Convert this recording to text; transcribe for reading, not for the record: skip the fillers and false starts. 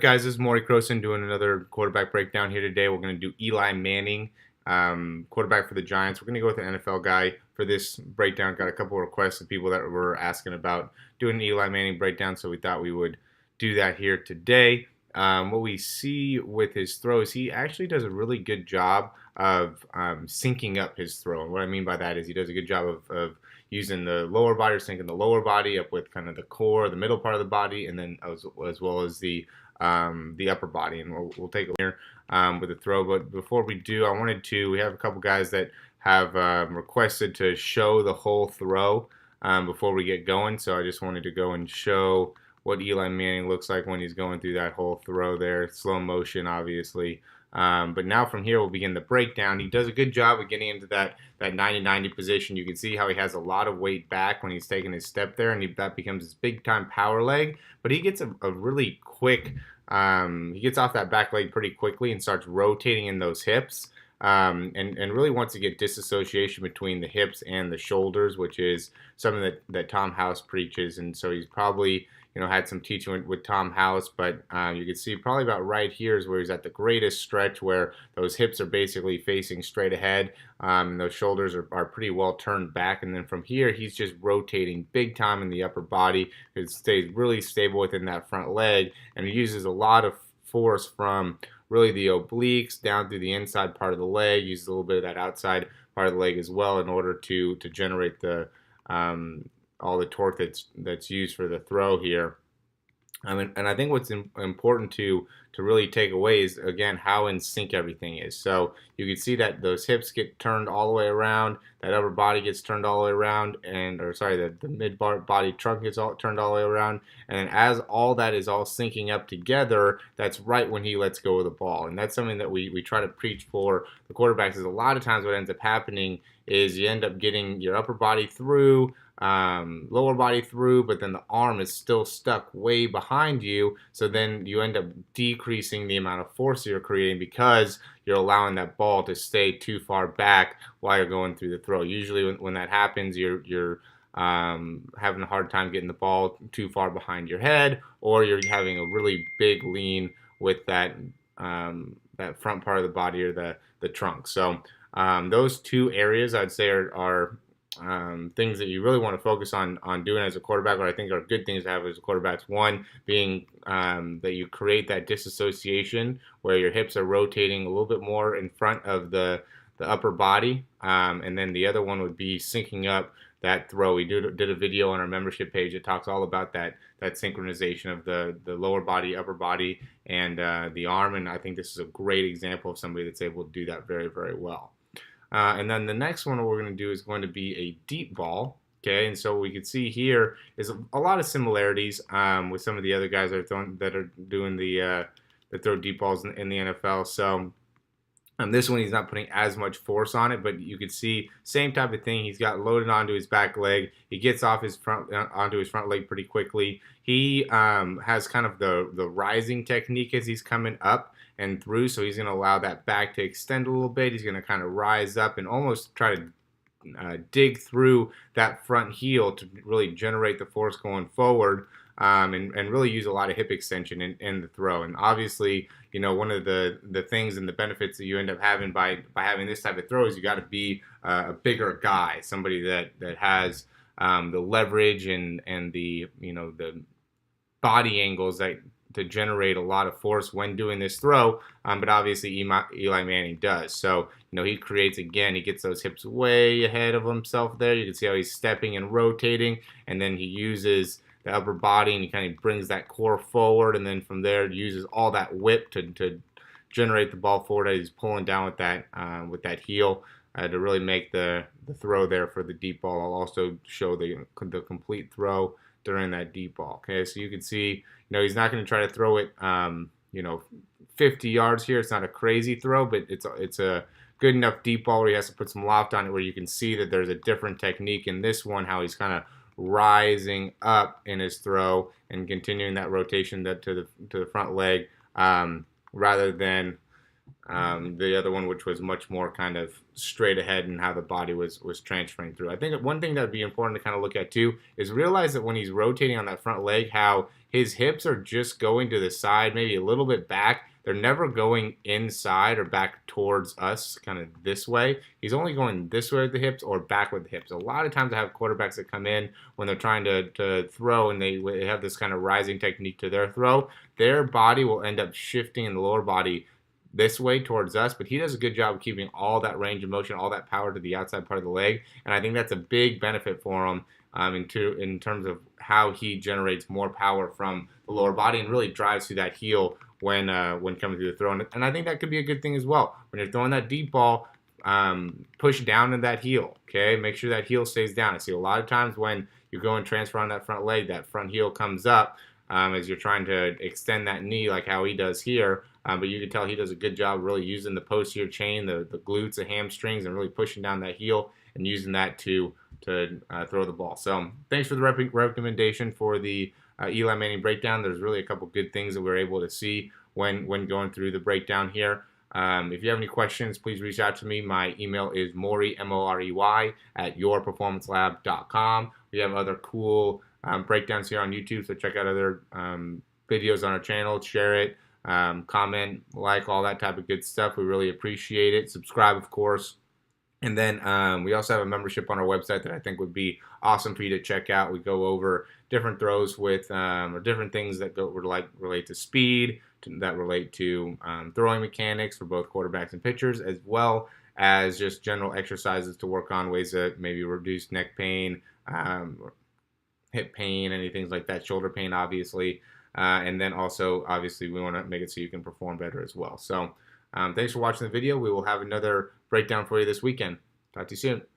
Guys, this is Morey Croson doing another quarterback breakdown here today. We're going to do Eli Manning, quarterback for the Giants. We're going to go with an NFL guy for this breakdown. Got a couple of requests of people that were asking about doing an Eli Manning breakdown, so we thought we would do that here today. What we see with his throws, he actually does a really good job of syncing up his throw. And what I mean by that is he does a good job of using the lower body or syncing the lower body up with kind of the core, the middle part of the body, and then as well as the upper body. And we'll take a look here with the throw. But before we do, we have a couple guys that have requested to show the whole throw before we get going. So I just wanted to go and show what Eli Manning looks like when he's going through that whole throw there. Slow motion, obviously. But now from here, we'll begin the breakdown. He does a good job of getting into that 90-90 position. You can see how he has a lot of weight back when he's taking his step there, and that becomes his big-time power leg. But he gets a really quick, he gets off that back leg pretty quickly and starts rotating in those hips. And really wants to get disassociation between the hips and the shoulders, which is something that Tom House preaches. And so he's probably had some teaching with Tom House, but you can see probably about right here is where he's at the greatest stretch, where those hips are basically facing straight ahead, and those shoulders are pretty well turned back. And then from here, he's just rotating big time in the upper body. It stays really stable within that front leg, and he uses a lot of force from really the obliques down through the inside part of the leg, uses a little bit of that outside part of the leg as well in order to generate the all the torque that's used for the throw here. And I think what's important to really take away is, again, how in sync everything is. So you can see that those hips get turned all the way around, that upper body gets turned all the way around, the mid body trunk gets turned all the way around. And then as all that is all syncing up together, that's right when he lets go of the ball. And that's something that we try to preach for the quarterbacks. Is a lot of times what ends up happening is you end up getting your upper body through, lower body through, but then the arm is still stuck way behind you, so then you end up decreasing the amount of force you're creating because you're allowing that ball to stay too far back while you're going through the throw. Usually when that happens, you're having a hard time getting the ball too far behind your head, or you're having a really big lean with that front part of the body or the trunk. So those two areas I'd say are things that you really want to focus on doing as a quarterback, or I think are good things to have as a quarterback. One being that you create that disassociation where your hips are rotating a little bit more in front of the upper body, and then the other one would be syncing up that throw. We did a video on our membership page that talks all about that synchronization of the lower body, upper body, and the arm, and I think this is a great example of somebody that's able to do that very, very well. And then the next one we're going to do is going to be a deep ball. Okay, and so we can see here is a lot of similarities with some of the other guys that are doing the throw deep balls in the NFL. So this one he's not putting as much force on it, but you can see same type of thing. He's got loaded onto his back leg. He gets off onto his front leg pretty quickly. He has kind of the rising technique as he's coming up and through, so he's going to allow that back to extend a little bit. He's going to kind of rise up and almost try to dig through that front heel to really generate the force going forward, and really use a lot of hip extension in the throw. And obviously, one of the things and the benefits that you end up having by having this type of throw is you got to be a bigger guy, somebody that has the leverage and the the body angles to generate a lot of force when doing this throw, but obviously Eli Manning does. So, he creates, again, he gets those hips way ahead of himself there. You can see how he's stepping and rotating, and then he uses the upper body and he kind of brings that core forward, and then from there uses all that whip to generate the ball forward as he's pulling down with that heel to really make the throw there for the deep ball. I'll also show the complete throw during that deep ball. Okay, so you can see, he's not going to try to throw it, 50 yards here. It's not a crazy throw, but it's a good enough deep ball where he has to put some loft on it, where you can see that there's a different technique in this one, how he's kind of rising up in his throw and continuing that rotation to the front leg, rather than The other one, which was much more kind of straight ahead and how the body was transferring through. I think one thing that would be important to kind of look at too is realize that when he's rotating on that front leg, how his hips are just going to the side, maybe a little bit back. They're never going inside or back towards us, kind of this way. He's only going this way with the hips or back with the hips. A lot of times I have quarterbacks that come in when they're trying to throw and they have this kind of rising technique to their throw. Their body will end up shifting in the lower body this way towards us, but he does a good job of keeping all that range of motion, all that power to the outside part of the leg, and I think that's a big benefit for him in terms of how he generates more power from the lower body and really drives through that heel when coming through the throw. And I think that could be a good thing as well. When you're throwing that deep ball, push down in that heel, okay? Make sure that heel stays down. I see a lot of times when you go and transfer on that front leg, that front heel comes up as you're trying to extend that knee like how he does here. But you can tell he does a good job really using the posterior chain, the glutes, the hamstrings, and really pushing down that heel and using that to throw the ball. So thanks for the recommendation for the Eli Manning breakdown. There's really a couple good things that we're able to see when going through the breakdown here. If you have any questions, please reach out to me. My email is Morey, M-O-R-E-Y, at yourperformancelab.com. We have other cool breakdowns here on YouTube, so check out other videos on our channel, share it, comment, like, all that type of good stuff. We really appreciate it. Subscribe, of course. And then we also have a membership on our website that I think would be awesome for you to check out. We go over different throws with or different things that relate to speed, that relate to throwing mechanics for both quarterbacks and pitchers, as well as just general exercises to work on, ways that maybe reduce neck pain, hip pain, anything like that, shoulder pain, obviously. And then also, obviously, we want to make it so you can perform better as well. So thanks for watching the video. We will have another breakdown for you this weekend. Talk to you soon.